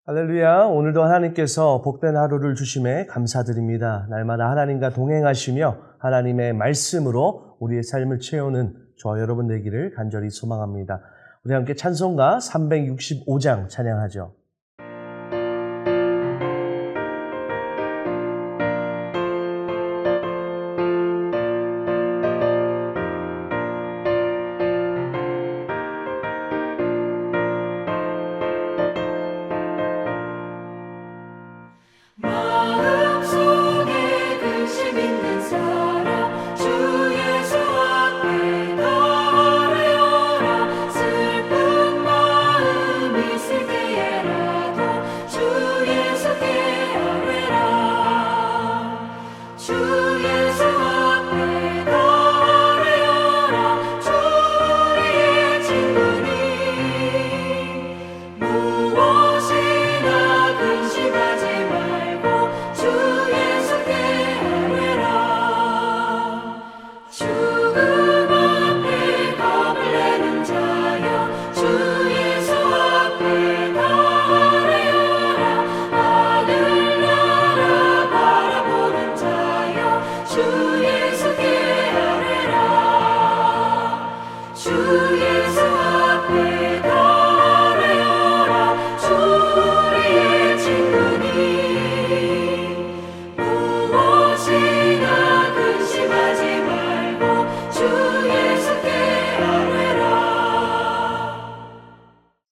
할렐루야. 오늘도 하나님께서 복된 하루를 주심에 감사드립니다. 날마다 하나님과 동행하시며 하나님의 말씀으로 우리의 삶을 채우는 저와 여러분 되기를 간절히 소망합니다. 우리 함께 찬송가 365장 찬양하죠.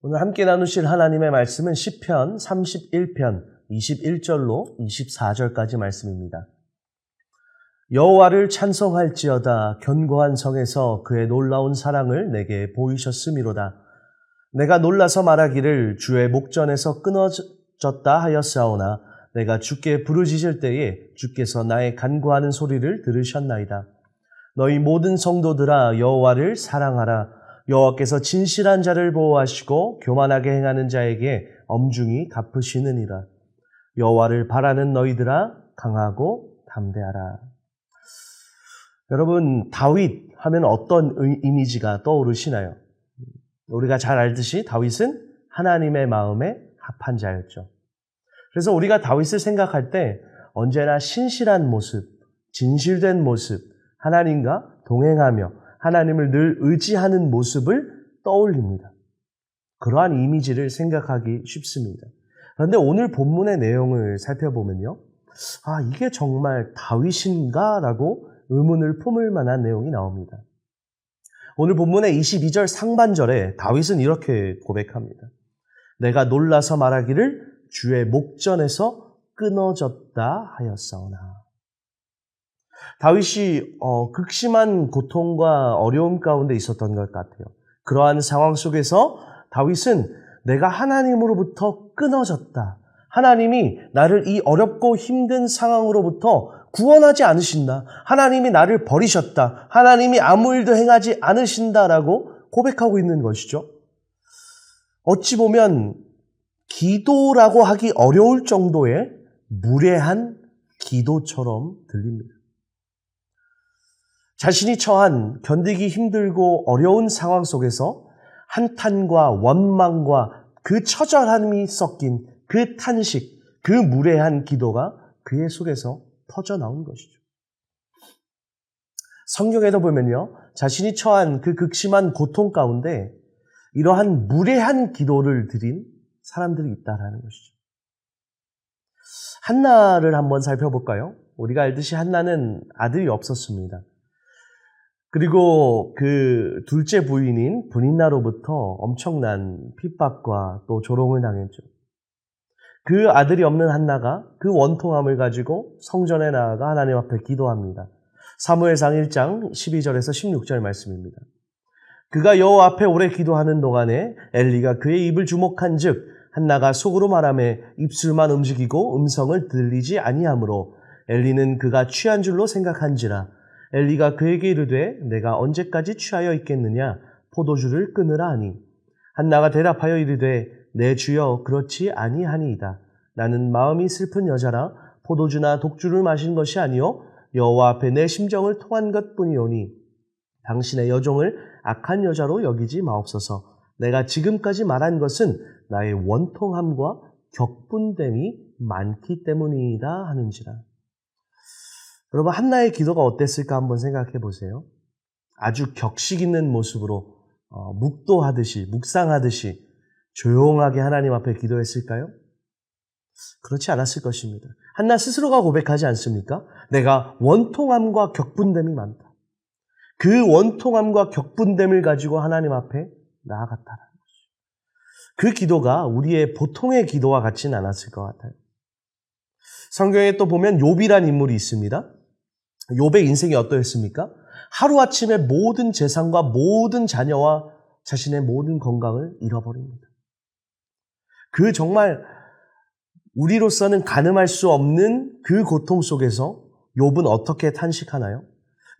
오늘 함께 나누실 하나님의 말씀은 시편 31편 21절로 24절까지 말씀입니다. 여호와를 찬송할지어다. 견고한 성에서 그의 놀라운 사랑을 내게 보이셨음이로다. 내가 놀라서 말하기를 주의 목전에서 끊어졌다 하였사오나 내가 주께 부르짖을 때에 주께서 나의 간구하는 소리를 들으셨나이다. 너희 모든 성도들아 여호와를 사랑하라. 여호와께서 진실한 자를 보호하시고 교만하게 행하는 자에게 엄중히 갚으시느니라. 여호와를 바라는 너희들아 강하고 담대하라. 여러분, 다윗 하면 어떤 이미지가 떠오르시나요? 우리가 잘 알듯이 다윗은 하나님의 마음에 합한 자였죠. 그래서 우리가 다윗을 생각할 때 언제나 신실한 모습, 진실된 모습, 하나님과 동행하며 하나님을 늘 의지하는 모습을 떠올립니다. 그러한 이미지를 생각하기 쉽습니다. 그런데 오늘 본문의 내용을 살펴보면요. 이게 정말 다윗인가? 라고 의문을 품을 만한 내용이 나옵니다. 오늘 본문의 22절 상반절에 다윗은 이렇게 고백합니다. 내가 놀라서 말하기를 주의 목전에서 끊어졌다 하였사오나. 다윗이 극심한 고통과 어려움 가운데 있었던 것 같아요. 그러한 상황 속에서 다윗은 내가 하나님으로부터 끊어졌다. 하나님이 나를 이 어렵고 힘든 상황으로부터 구원하지 않으신다. 하나님이 나를 버리셨다. 하나님이 아무 일도 행하지 않으신다라고 고백하고 있는 것이죠. 어찌 보면 기도라고 하기 어려울 정도의 무례한 기도처럼 들립니다. 자신이 처한 견디기 힘들고 어려운 상황 속에서 한탄과 원망과 그 처절함이 섞인 그 탄식, 그 무례한 기도가 그의 속에서 터져 나온 것이죠. 성경에도 보면요, 자신이 처한 그 극심한 고통 가운데 이러한 무례한 기도를 드린 사람들이 있다라는 것이죠. 한나를 한번 살펴볼까요? 우리가 알듯이 한나는 아들이 없었습니다. 그리고 그 둘째 부인인 브닌나로부터 엄청난 핍박과 또 조롱을 당했죠. 그 아들이 없는 한나가 그 원통함을 가지고 성전에 나아가 하나님 앞에 기도합니다. 사무엘상 1장 12절에서 16절 말씀입니다. 그가 여호와 앞에 오래 기도하는 동안에 엘리가 그의 입을 주목한 즉 한나가 속으로 말하매 입술만 움직이고 음성을 들리지 아니하므로 엘리는 그가 취한 줄로 생각한지라. 엘리가 그에게 이르되 내가 언제까지 취하여 있겠느냐 포도주를 끊으라 하니 한나가 대답하여 이르되 내 주여 그렇지 아니하니이다. 나는 마음이 슬픈 여자라 포도주나 독주를 마신 것이 아니요 여호와 앞에 내 심정을 토한 것뿐이오니 당신의 여종을 악한 여자로 여기지 마옵소서. 내가 지금까지 말한 것은 나의 원통함과 격분됨이 많기 때문이다 하는지라. 여러분, 한나의 기도가 어땠을까 한번 생각해 보세요. 아주 격식 있는 모습으로 묵도하듯이, 묵상하듯이 조용하게 하나님 앞에 기도했을까요? 그렇지 않았을 것입니다. 한나 스스로가 고백하지 않습니까? 내가 원통함과 격분됨이 많다. 그 원통함과 격분됨을 가지고 하나님 앞에 나아갔다라는 것이죠. 그 기도가 우리의 보통의 기도와 같지는 않았을 것 같아요. 성경에 또 보면 욥이란 인물이 있습니다. 욥의 인생이 어떠했습니까? 하루아침에 모든 재산과 모든 자녀와 자신의 모든 건강을 잃어버립니다. 그 정말 우리로서는 가늠할 수 없는 그 고통 속에서 욥은 어떻게 탄식하나요?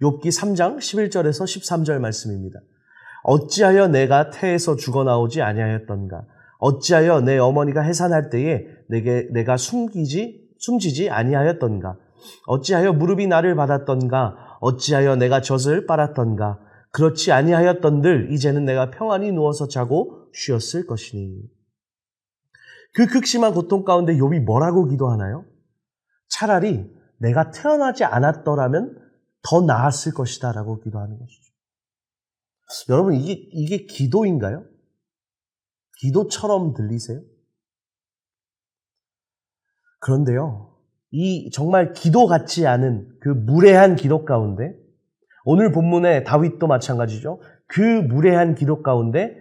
욥기 3장 11절에서 13절 말씀입니다. 어찌하여 내가 태에서 죽어나오지 아니하였던가? 어찌하여 내 어머니가 해산할 때에 내가 숨지지 아니하였던가? 어찌하여 무릎이 나를 받았던가? 어찌하여 내가 젖을 빨았던가? 그렇지 아니하였던들 이제는 내가 평안히 누워서 자고 쉬었을 것이니. 그 극심한 고통 가운데 욥이 뭐라고 기도하나요? 차라리 내가 태어나지 않았더라면 더 나았을 것이다 라고 기도하는 것이죠. 여러분, 이게 기도인가요? 기도처럼 들리세요? 그런데요, 이 정말 기도 같지 않은 그 무례한 기도 가운데, 오늘 본문의 다윗도 마찬가지죠. 그 무례한 기도 가운데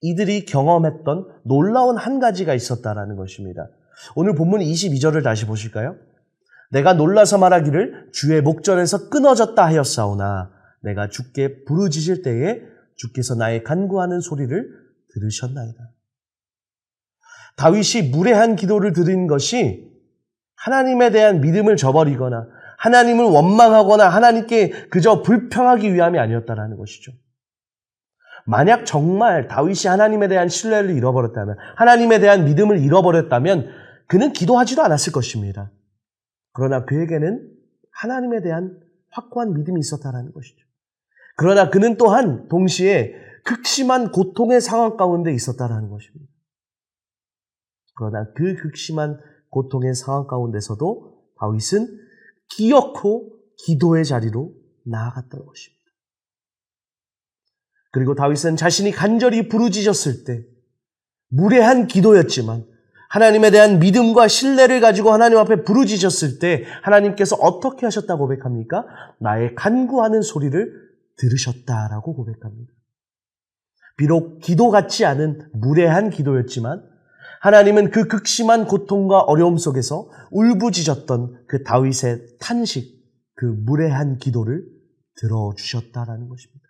이들이 경험했던 놀라운 한 가지가 있었다라는 것입니다. 오늘 본문 22절을 다시 보실까요? 내가 놀라서 말하기를 주의 목전에서 끊어졌다 하였사오나 내가 주께 부르짖을 때에 주께서 나의 간구하는 소리를 들으셨나이다. 다윗이 무례한 기도를 드린 것이 하나님에 대한 믿음을 저버리거나 하나님을 원망하거나 하나님께 그저 불평하기 위함이 아니었다라는 것이죠. 만약 정말 다윗이 하나님에 대한 신뢰를 잃어버렸다면, 하나님에 대한 믿음을 잃어버렸다면 그는 기도하지도 않았을 것입니다. 그러나 그에게는 하나님에 대한 확고한 믿음이 있었다는 것이죠. 그러나 그는 또한 동시에 극심한 고통의 상황 가운데 있었다는 것입니다. 그러나 그 극심한 고통의 상황 가운데서도 다윗은 기어코 기도의 자리로 나아갔던 것입니다. 그리고 다윗은 자신이 간절히 부르짖었을 때 무례한 기도였지만 하나님에 대한 믿음과 신뢰를 가지고 하나님 앞에 부르짖었을 때 하나님께서 어떻게 하셨다고 고백합니까? 나의 간구하는 소리를 들으셨다라고 고백합니다. 비록 기도 같지 않은 무례한 기도였지만 하나님은 그 극심한 고통과 어려움 속에서 울부짖었던 그 다윗의 탄식, 그 무례한 기도를 들어주셨다라는 것입니다.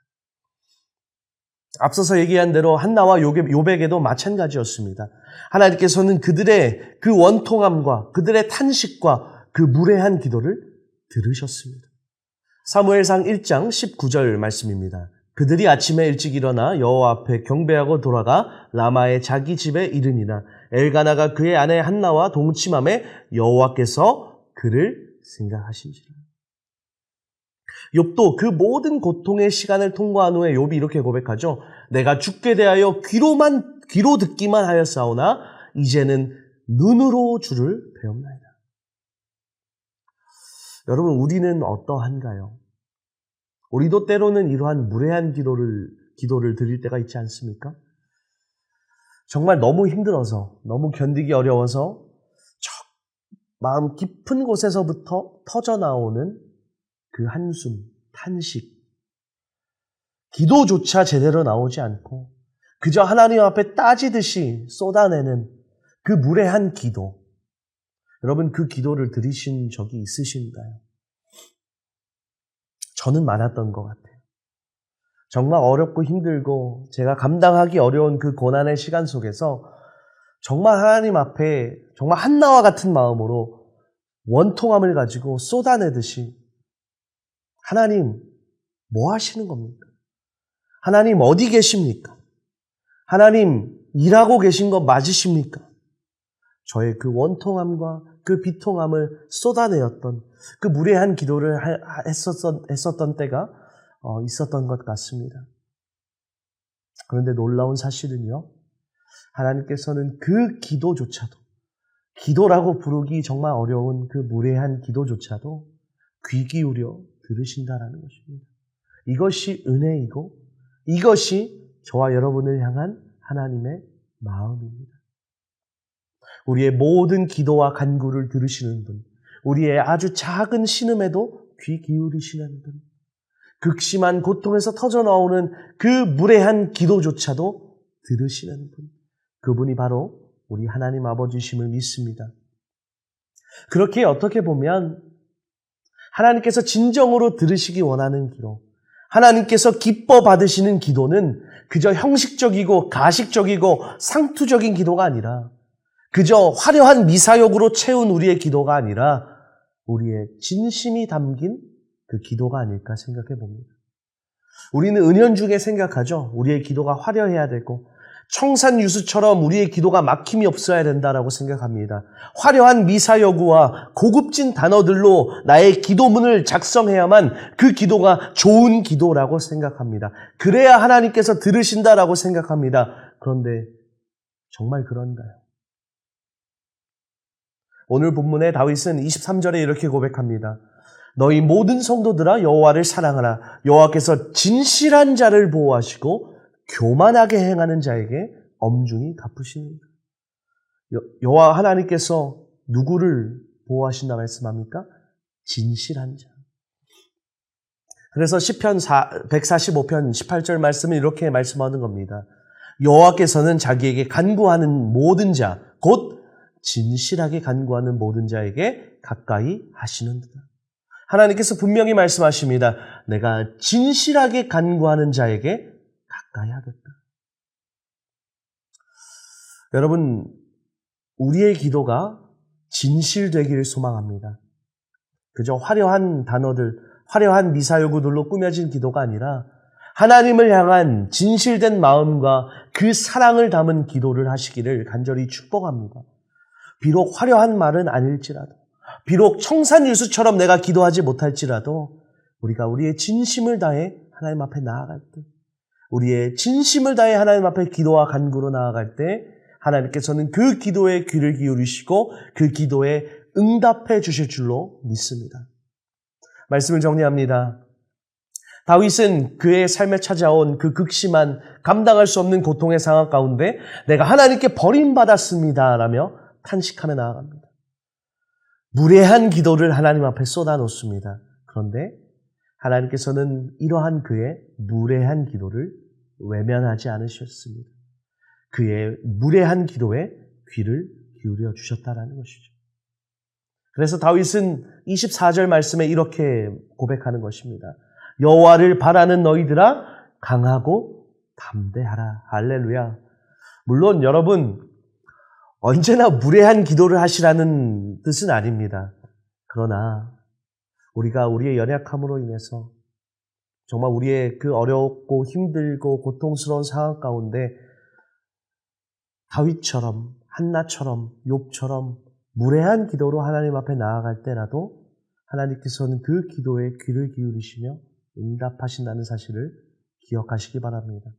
앞서서 얘기한 대로 한나와 욥에게도 마찬가지였습니다. 하나님께서는 그들의 그 원통함과 그들의 탄식과 그 무례한 기도를 들으셨습니다. 사무엘상 1장 19절 말씀입니다. 그들이 아침에 일찍 일어나 여호와 앞에 경배하고 돌아가 라마의 자기 집에 이르니라. 엘가나가 그의 아내 한나와 동침함에 여호와께서 그를 생각하신지라. 욥도 그 모든 고통의 시간을 통과한 후에 욥이 이렇게 고백하죠. 내가 주께 대하여 귀로 듣기만 하였사오나 이제는 눈으로 주를 배웁나이다. 여러분, 우리는 어떠한가요? 우리도 때로는 이러한 무례한 기도를 드릴 때가 있지 않습니까? 정말 너무 힘들어서, 너무 견디기 어려워서 마음 깊은 곳에서부터 터져나오는 그 한숨, 탄식, 기도조차 제대로 나오지 않고 그저 하나님 앞에 따지듯이 쏟아내는 그 무례한 기도. 여러분, 그 기도를 들으신 적이 있으신가요? 저는 많았던 것 같아요. 정말 어렵고 힘들고 제가 감당하기 어려운 그 고난의 시간 속에서 정말 하나님 앞에 정말 한나와 같은 마음으로 원통함을 가지고 쏟아내듯이 하나님, 뭐 하시는 겁니까? 하나님, 어디 계십니까? 하나님, 일하고 계신 거 맞으십니까? 저의 그 원통함과 그 비통함을 쏟아내었던 그 무례한 기도를 했었던 때가 있었던 것 같습니다. 그런데 놀라운 사실은요, 하나님께서는 그 기도조차도, 기도라고 부르기 정말 어려운 그 무례한 기도조차도 귀 기울여 들으신다라는 것입니다. 이것이 은혜이고 이것이 저와 여러분을 향한 하나님의 마음입니다. 우리의 모든 기도와 간구를 들으시는 분, 우리의 아주 작은 신음에도 귀 기울이시는 분, 극심한 고통에서 터져나오는 그 무례한 기도조차도 들으시는 분, 그분이 바로 우리 하나님 아버지심을 믿습니다. 그렇게 어떻게 보면 하나님께서 진정으로 들으시기 원하는 기도, 하나님께서 기뻐 받으시는 기도는 그저 형식적이고 가식적이고 상투적인 기도가 아니라, 그저 화려한 미사역으로 채운 우리의 기도가 아니라 우리의 진심이 담긴 그 기도가 아닐까 생각해 봅니다. 우리는 은연중에 생각하죠. 우리의 기도가 화려해야 되고 청산유수처럼 우리의 기도가 막힘이 없어야 된다라고 생각합니다. 화려한 미사여구와 고급진 단어들로 나의 기도문을 작성해야만 그 기도가 좋은 기도라고 생각합니다. 그래야 하나님께서 들으신다라고 생각합니다. 그런데 정말 그런가요? 오늘 본문의 다윗은 23절에 이렇게 고백합니다. 너희 모든 성도들아 여호와를 사랑하라. 여호와께서 진실한 자를 보호하시고 교만하게 행하는 자에게 엄중히 갚으십니다. 여호와 하나님께서 누구를 보호하신다 말씀합니까? 진실한 자. 그래서 시편 145편 18절 말씀은 이렇게 말씀하는 겁니다. 여호와께서는 자기에게 간구하는 모든 자, 곧 진실하게 간구하는 모든 자에게 가까이 하시는도다. 하나님께서 분명히 말씀하십니다. 내가 진실하게 간구하는 자에게 가까이 하겠다. 여러분, 우리의 기도가 진실되기를 소망합니다. 그저 화려한 단어들, 화려한 미사여구들로 꾸며진 기도가 아니라 하나님을 향한 진실된 마음과 그 사랑을 담은 기도를 하시기를 간절히 축복합니다. 비록 화려한 말은 아닐지라도, 비록 청산유수처럼 내가 기도하지 못할지라도 우리가 우리의 진심을 다해 하나님 앞에 나아갈 때, 우리의 진심을 다해 하나님 앞에 기도와 간구로 나아갈 때 하나님께서는 그 기도에 귀를 기울이시고 그 기도에 응답해 주실 줄로 믿습니다. 말씀을 정리합니다. 다윗은 그의 삶에 찾아온 그 극심한 감당할 수 없는 고통의 상황 가운데 내가 하나님께 버림받았습니다 라며 탄식하며 나아갑니다. 무례한 기도를 하나님 앞에 쏟아놓습니다. 그런데 하나님께서는 이러한 그의 무례한 기도를 외면하지 않으셨습니다. 그의 무례한 기도에 귀를 기울여 주셨다라는 것이죠. 그래서 다윗은 24절 말씀에 이렇게 고백하는 것입니다. 여호와를 바라는 너희들아 강하고 담대하라. 할렐루야. 물론 여러분 언제나 무례한 기도를 하시라는 뜻은 아닙니다. 그러나 우리가 우리의 연약함으로 인해서 정말 우리의 그 어렵고 힘들고 고통스러운 상황 가운데 다윗처럼, 한나처럼, 욥처럼 무례한 기도로 하나님 앞에 나아갈 때라도 하나님께서는 그 기도에 귀를 기울이시며 응답하신다는 사실을 기억하시기 바랍니다.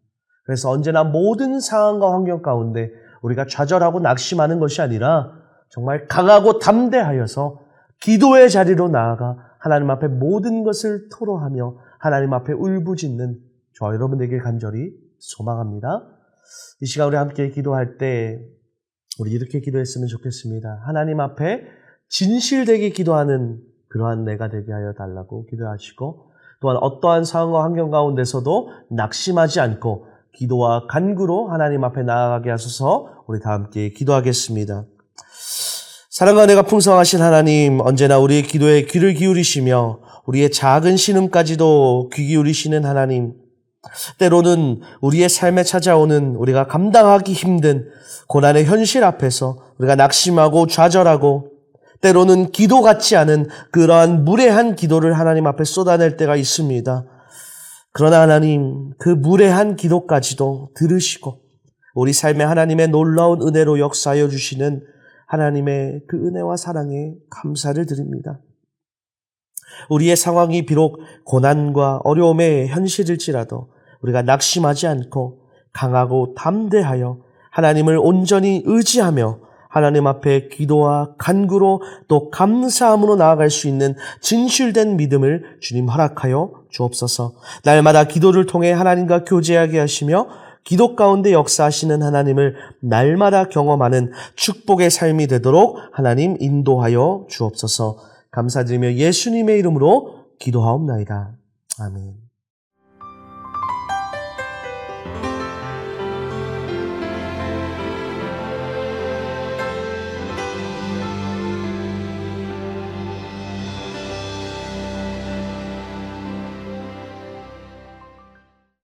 그래서 언제나 모든 상황과 환경 가운데 우리가 좌절하고 낙심하는 것이 아니라 정말 강하고 담대하여서 기도의 자리로 나아가 하나님 앞에 모든 것을 토로하며 하나님 앞에 울부짖는 저와 여러분 되길 간절히 소망합니다. 이 시간 우리 함께 기도할 때 우리 이렇게 기도했으면 좋겠습니다. 하나님 앞에 진실되게 기도하는 그러한 내가 되게 하여 달라고 기도하시고 또한 어떠한 상황과 환경 가운데서도 낙심하지 않고 기도와 간구로 하나님 앞에 나아가게 하소서. 우리 다 함께 기도하겠습니다. 사랑과 은혜가 풍성하신 하나님, 언제나 우리의 기도에 귀를 기울이시며 우리의 작은 신음까지도 귀 기울이시는 하나님, 때로는 우리의 삶에 찾아오는 우리가 감당하기 힘든 고난의 현실 앞에서 우리가 낙심하고 좌절하고 때로는 기도 같지 않은 그러한 무례한 기도를 하나님 앞에 쏟아낼 때가 있습니다. 그러나 하나님, 그 무례한 기도까지도 들으시고 우리 삶에 하나님의 놀라운 은혜로 역사하여 주시는 하나님의 그 은혜와 사랑에 감사를 드립니다. 우리의 상황이 비록 고난과 어려움의 현실일지라도 우리가 낙심하지 않고 강하고 담대하여 하나님을 온전히 의지하며 하나님 앞에 기도와 간구로 또 감사함으로 나아갈 수 있는 진실된 믿음을 주님 허락하여 주옵소서. 날마다 기도를 통해 하나님과 교제하게 하시며 기도 가운데 역사하시는 하나님을 날마다 경험하는 축복의 삶이 되도록 하나님 인도하여 주옵소서. 감사드리며 예수님의 이름으로 기도하옵나이다. 아멘.